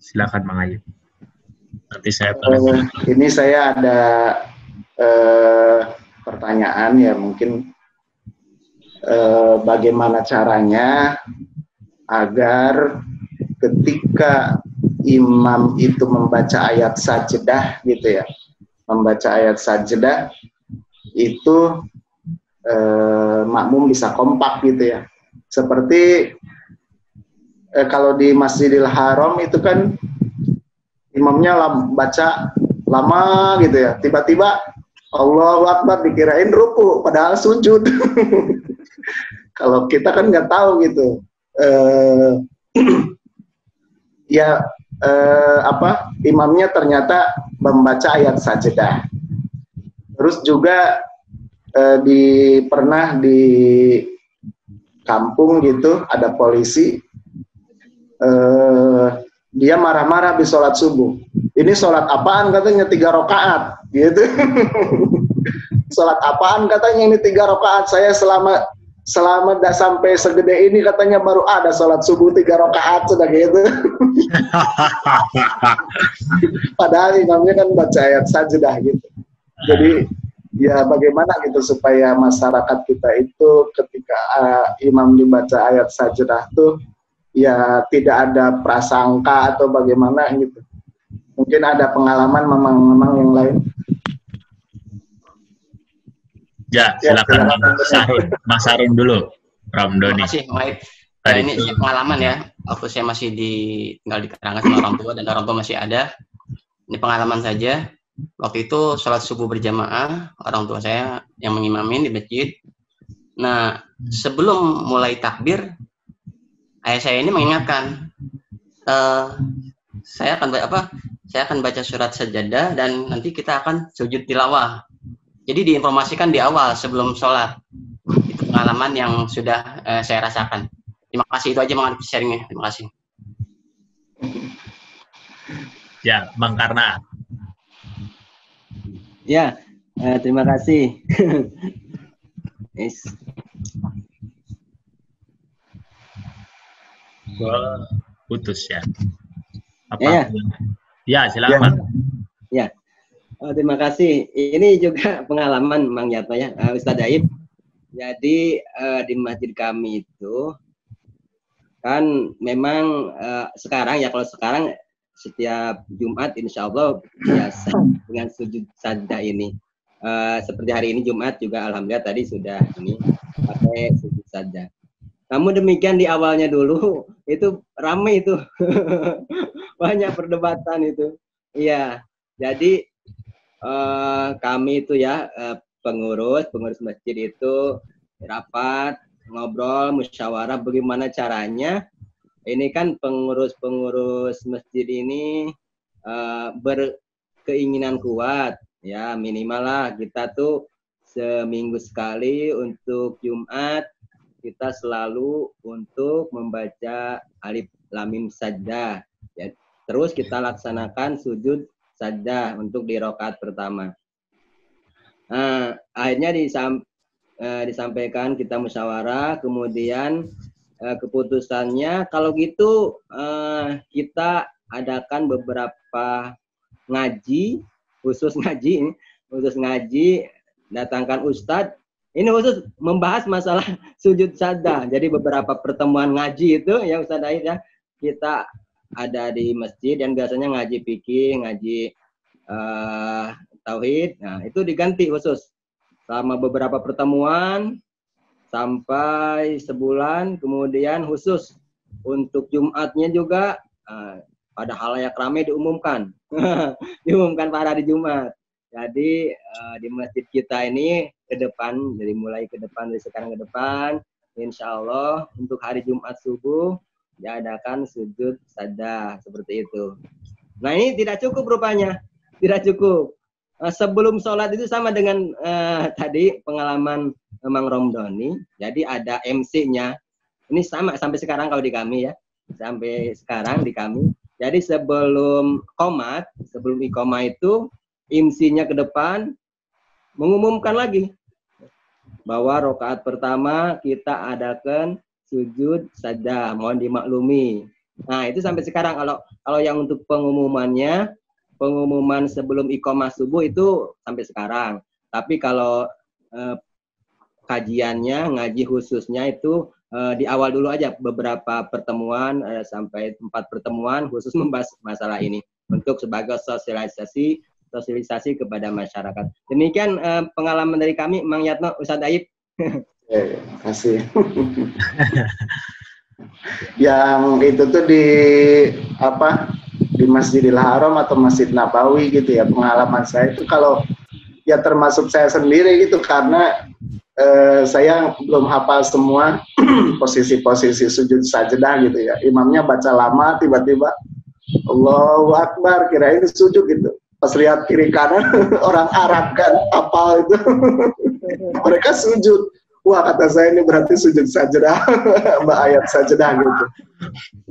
Silakan Mang Ayub. Nanti saya tanya. Ini saya ada pertanyaan ya, mungkin bagaimana caranya agar ketika imam itu membaca ayat sajdah gitu ya, membaca ayat sajdah itu makmum bisa kompak gitu ya. Seperti kalau di Masjidil Haram itu kan imamnya baca lama gitu ya, tiba-tiba Allahu Akbar dikirain ruku padahal sujud. Kalau kita kan nggak tahu gitu. Ya imamnya ternyata membaca ayat sajdah. Terus juga pernah di kampung gitu ada polisi, dia marah-marah di sholat subuh. Ini sholat apaan katanya 3 rakaat gitu. Sholat apaan katanya ini 3 rakaat. Saya selama sampai segede ini katanya baru ada sholat subuh 3 rakaat sudah gitu. Padahal imamnya kan baca ayat sajdah gitu. Jadi ya bagaimana gitu supaya masyarakat kita itu ketika imam dibaca ayat sajdah tuh ya tidak ada prasangka atau bagaimana gitu. Mungkin ada pengalaman memang yang lain. Ya, silakan Mas Harun dulu. Ramdhani. Terima kasih, Mike. Ya, ini pengalaman ya. Waktu saya masih tinggal di Karangas sama orang tua dan orang tua masih ada. Ini pengalaman saja. Waktu itu sholat subuh berjamaah, orang tua saya yang mengimamin di masjid. Nah, sebelum mulai takbir, ayah saya ini mengingatkan, saya akan baca surat sajadah dan nanti kita akan sujud tilawah. Jadi diinformasikan di awal sebelum sholat. Itu pengalaman yang sudah saya rasakan. Terima kasih, itu aja Mang sharingnya. Terima kasih. Ya, Mang Karna. Ya, terima kasih. Yes. Putus ya. Apa? Ya, silakan. Ya. Terima kasih. Ini juga pengalaman Mang Yatma ya, Ustadz Aib. Jadi di masjid kami itu kan memang sekarang ya, kalau sekarang setiap Jumat insya Allah biasa dengan sujud sajdah ini. Seperti hari ini Jumat juga alhamdulillah tadi sudah ini pakai sujud sajdah. Namun demikian di awalnya dulu itu ramai itu. Banyak perdebatan itu. Iya. Jadi kami itu ya pengurus masjid itu rapat, ngobrol, musyawarah bagaimana caranya. Ini kan pengurus masjid ini berkeinginan kuat ya, minimal lah kita tuh seminggu sekali untuk Jumat kita selalu untuk membaca alif lam mim sajdah ya. Terus kita laksanakan sujud sajdah untuk di rakaat pertama. Nah, akhirnya disampaikan kita musyawarah, kemudian keputusannya kalau gitu kita adakan beberapa ngaji, khusus ngaji, datangkan ustadz. Ini khusus membahas masalah sujud sajdah. Jadi beberapa pertemuan ngaji itu ya Ustadz Aid ya, kita ada di masjid yang biasanya ngaji fikih, ngaji tauhid. Nah, itu diganti khusus selama beberapa pertemuan sampai sebulan, kemudian khusus untuk Jumatnya juga pada halayak ramai diumumkan. Diumumkan pada hari Jumat. Jadi di masjid kita ini ke depan, dari mulai ke depan, dari sekarang ke depan, insya Allah untuk hari Jumat subuh diadakan sujud sajdah seperti itu. Nah ini tidak cukup rupanya, tidak cukup. Sebelum sholat itu sama dengan tadi pengalaman Mang Ramdhani. Jadi ada MC-nya. Ini sama sampai sekarang kalau di kami ya, sampai sekarang di kami. Jadi sebelum qomat, sebelum iqomah itu MC-nya ke depan mengumumkan lagi bahwa rakaat pertama kita adakan sujud sajdah, mohon dimaklumi. Nah, itu sampai sekarang. Kalau yang untuk pengumuman sebelum iqamah subuh itu sampai sekarang. Tapi kalau kajiannya, ngaji khususnya itu di awal dulu aja, beberapa pertemuan sampai 4 pertemuan khusus membahas masalah ini untuk sebagai sosialisasi kepada masyarakat. Demikian pengalaman dari kami, Mang Yatno, Ustadz Aib. Terima kasih. Yang itu tuh di Masjidil Haram atau Masjid Nabawi gitu ya, pengalaman saya itu kalau ya termasuk saya sendiri gitu, karena saya belum hafal semua posisi-posisi sujud sajadah gitu ya. Imamnya baca lama, tiba-tiba Allahu Akbar, kirain sujud gitu. Pas lihat kiri kanan orang Arab kan hafal itu. Mereka sujud. Wah, kata saya ini berarti sujud sajadah, ayat sajadah gitu.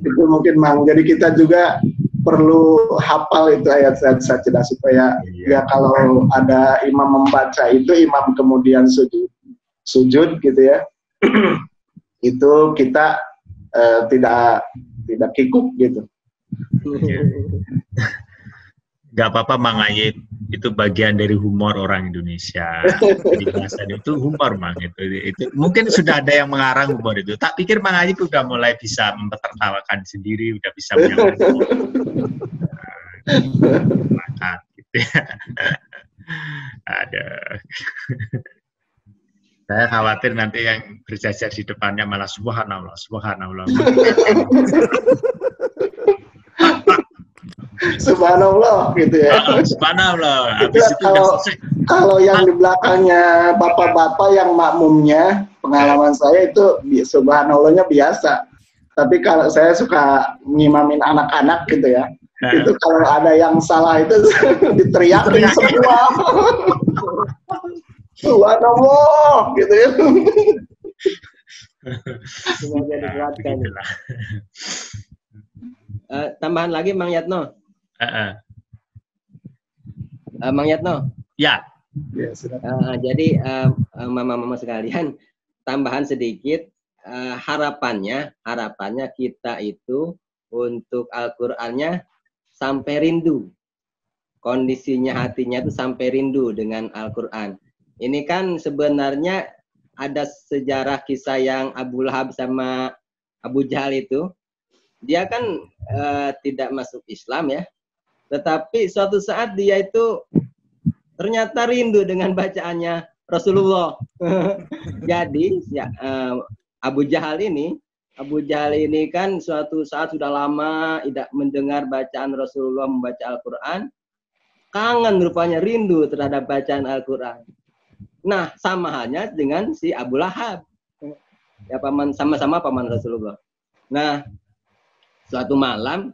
Itu mungkin Mang. Jadi kita juga perlu hafal itu ayat sajadah supaya ya kalau ada imam membaca itu, imam kemudian sujud gitu ya, itu kita tidak kikuk gitu. Gak apa-apa Mang Ayib, itu bagian dari humor orang Indonesia. Di bahasa itu humor Mang, itu mungkin sudah ada yang mengarang humor itu. Tak pikir Mang Ayib udah mulai bisa mempertawakan sendiri, udah bisa menyampaikan gitu ya. Ada. Saya khawatir nanti yang berjajar di depannya malah subhanallah, subhanallah. Subhanallah gitu ya. Subhanallah. Habis itu kalau yang di belakangnya bapak-bapak yang makmumnya, pengalaman saya itu subhanallahnya biasa. Tapi kalau saya suka ngimamin anak-anak gitu ya, itu kalau ada yang salah itu diteriakin semua. Subhanallah gitu ya. Semoga dikuatkan. Tambahan lagi Mang Yatno. Mang Yatno. Ya. Jadi mama-mama sekalian, tambahan sedikit, harapannya kita itu untuk Al-Qur'annya sampai rindu. Kondisinya hatinya itu sampai rindu dengan Al-Qur'an. Ini kan sebenarnya ada sejarah kisah yang Abu Lahab sama Abu Jahal itu. Dia kan tidak masuk Islam ya. Tetapi suatu saat dia itu ternyata rindu dengan bacaannya Rasulullah. Jadi ya, Abu Jahal ini kan suatu saat sudah lama tidak mendengar bacaan Rasulullah membaca Al-Quran. Kangen rupanya, rindu terhadap bacaan Al-Quran. Nah, sama halnya dengan si Abu Lahab. Ya, sama-sama paman Rasulullah. Nah, suatu malam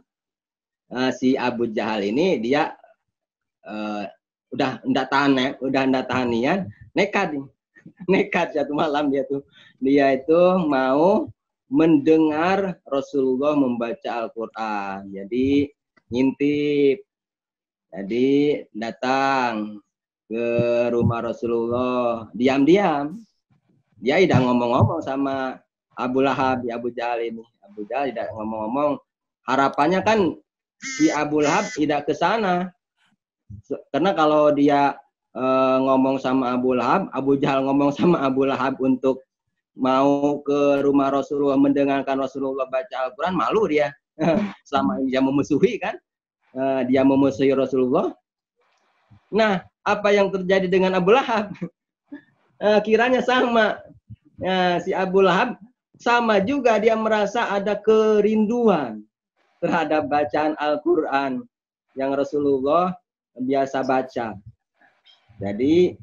si Abu Jahal ini dia udah enggak tahan niat, nekat satu malam dia itu mau mendengar Rasulullah membaca Al-Quran. Jadi ngintip, jadi datang ke rumah Rasulullah diam-diam. Dia tidak ngomong-ngomong sama Abu Lahab, Abu Jahal ini. Abu Jahal tidak ngomong-ngomong. Harapannya kan si Abu Lahab tidak ke sana. Karena kalau dia ngomong sama Abu Lahab, Abu Jahal ngomong sama Abu Lahab untuk mau ke rumah Rasulullah mendengarkan Rasulullah baca Al-Quran, malu dia. Selama dia memusuhi kan. Dia memusuhi Rasulullah. Nah, apa yang terjadi dengan Abu Lahab? Kiranya sama. Si Abu Lahab sama juga, dia merasa ada kerinduan terhadap bacaan Al-Quran yang Rasulullah biasa baca. Jadi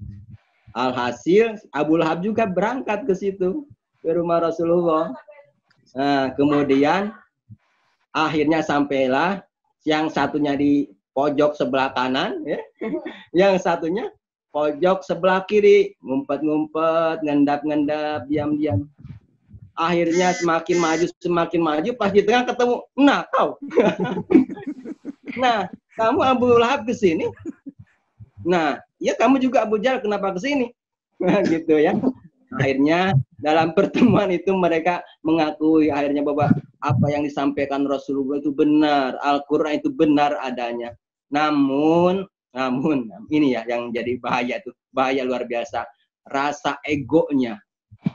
alhasil Abu Lahab juga berangkat ke situ, ke rumah Rasulullah. Kemudian akhirnya sampailah, yang satunya di pojok sebelah kanan, ya. Yang satunya pojok sebelah kiri, ngumpet-ngumpet, ngendap-ngendap, diam-diam. Akhirnya semakin maju, pas di tengah ketemu, nah kau. Nah, kamu Abu Lahab ke sini. Nah, ya kamu juga Abu Jahal, kenapa ke sini? Gitu ya. Akhirnya dalam pertemuan itu mereka mengakui akhirnya bahwa apa yang disampaikan Rasulullah itu benar, Al-Quran itu benar adanya. Namun ini ya yang jadi bahaya tuh, bahaya luar biasa. Rasa egonya,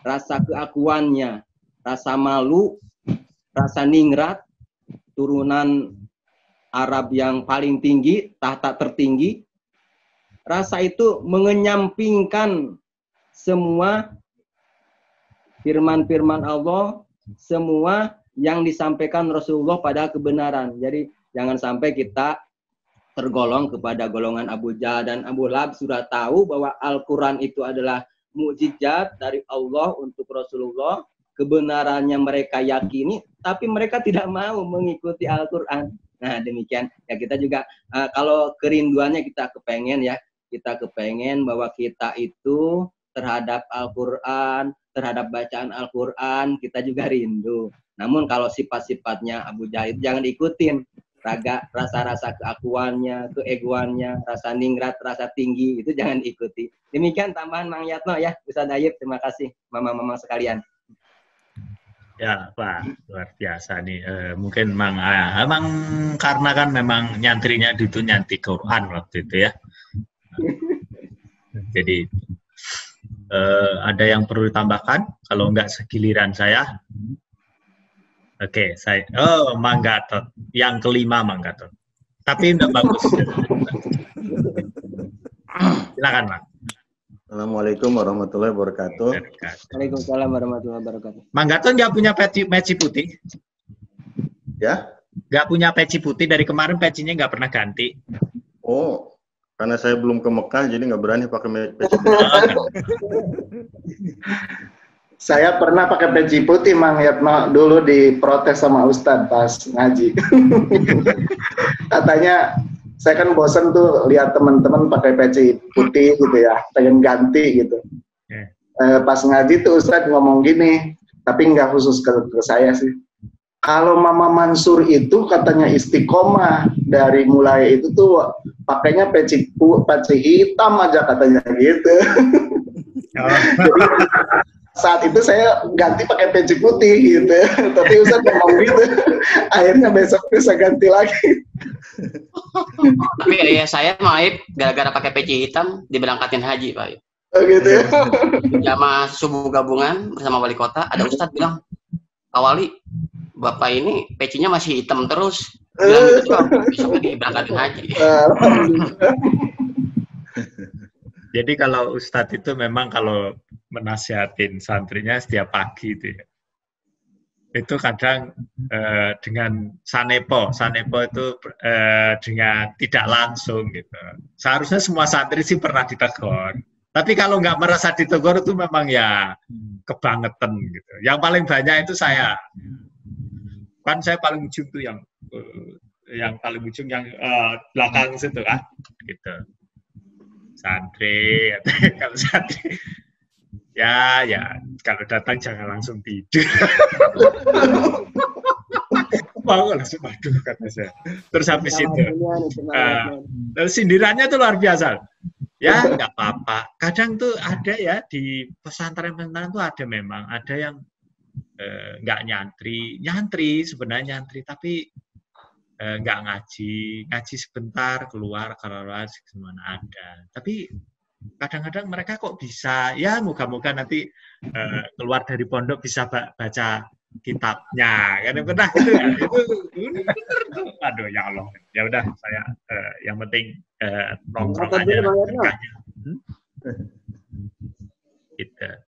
rasa keakuannya, rasa malu, rasa ningrat, turunan Arab yang paling tinggi, tahta tertinggi, rasa itu mengenyampingkan semua firman-firman Allah, semua yang disampaikan Rasulullah pada kebenaran. Jadi jangan sampai kita tergolong kepada golongan Abu Jahal dan Abu Lahab. Sudah tahu bahwa Al-Quran itu adalah mukjizat dari Allah untuk Rasulullah. Kebenarannya mereka yakini, tapi mereka tidak mau mengikuti Al-Quran. Nah demikian, ya kita juga kalau kerinduannya kita kepengen bahwa kita itu terhadap Al-Quran, terhadap bacaan Al-Quran, kita juga rindu. Namun kalau sifat-sifatnya Abu Jahal jangan diikutin. Rasa-rasa keakuannya, keegoannya, rasa ningrat, rasa tinggi, itu jangan diikuti. Demikian tambahan Mang Yatno ya, Ustaz Dayib, terima kasih mama-mama sekalian. Ya Pak, luar biasa nih. Mungkin emang karena kan memang nyantrinya itu nyantri Quran waktu itu ya. Jadi ada yang perlu ditambahkan? Kalau enggak segiliran saya. Oke, Mang Gatot. Yang kelima Mang Gatot. Tapi enggak bagus. Silakan, Mang. Assalamualaikum warahmatullahi wabarakatuh. Waalaikumsalam warahmatullahi wabarakatuh. Mang Gatot nggak punya peci putih? Ya? Nggak punya peci putih, dari kemarin pecinya nggak pernah ganti. Oh, karena saya belum ke Mekah, jadi nggak berani pakai peci putih. Saya pernah pakai peci putih, Mang Yatno, dulu diprotes sama Ustadz pas ngaji. Katanya, saya kan bosen tuh lihat teman-teman pakai peci putih gitu ya, pengen ganti gitu. Pas ngaji tuh Ustadz ngomong gini, tapi nggak khusus ke saya sih. Kalau Mama Mansur itu katanya istiqomah dari mulai itu tuh pakainya peci hitam aja katanya gitu. Jadi, saat itu saya ganti pakai peci putih gitu, tapi Ustadz ngomong gitu, akhirnya besok bisa ganti lagi. Tapi ya saya Maib gara-gara pakai peci hitam diberangkatin haji Pak. Oh gitu ya. Jamaah subuh gabungan bersama wali kota, ada Ustadz bilang, Pak Wali, Bapak ini pecinya masih hitam terus. Bilang gitu, besoknya diberangkatin haji. Jadi kalau Ustadz itu memang kalau menasihatin santrinya setiap pagi itu ya, itu kadang dengan sanepo itu dengan tidak langsung gitu. Seharusnya semua santri sih pernah ditegur, tapi kalau nggak merasa ditegur itu memang ya kebangetan gitu. Yang paling banyak itu saya paling ujung tuh yang paling ujung yang belakang situ kan gitu. Santri, kalau santri ya kalau datang jangan langsung tidur. Mau langsung aduh kata saya. Terus habis itu terus sindirannya tuh luar biasa. Ya nggak apa-apa. Kadang tuh ada ya di pesantren tuh ada yang nggak nyantri sebenarnya nyantri tapi nggak ngaji sebentar keluar kemana ada. Tapi kadang-kadang mereka kok bisa, ya moga-moga nanti keluar dari pondok bisa baca kitabnya. Kan pernah gitu ya. Itu bener tuh. Aduh ya Allah. Ya udah saya yang penting nongkrong aja.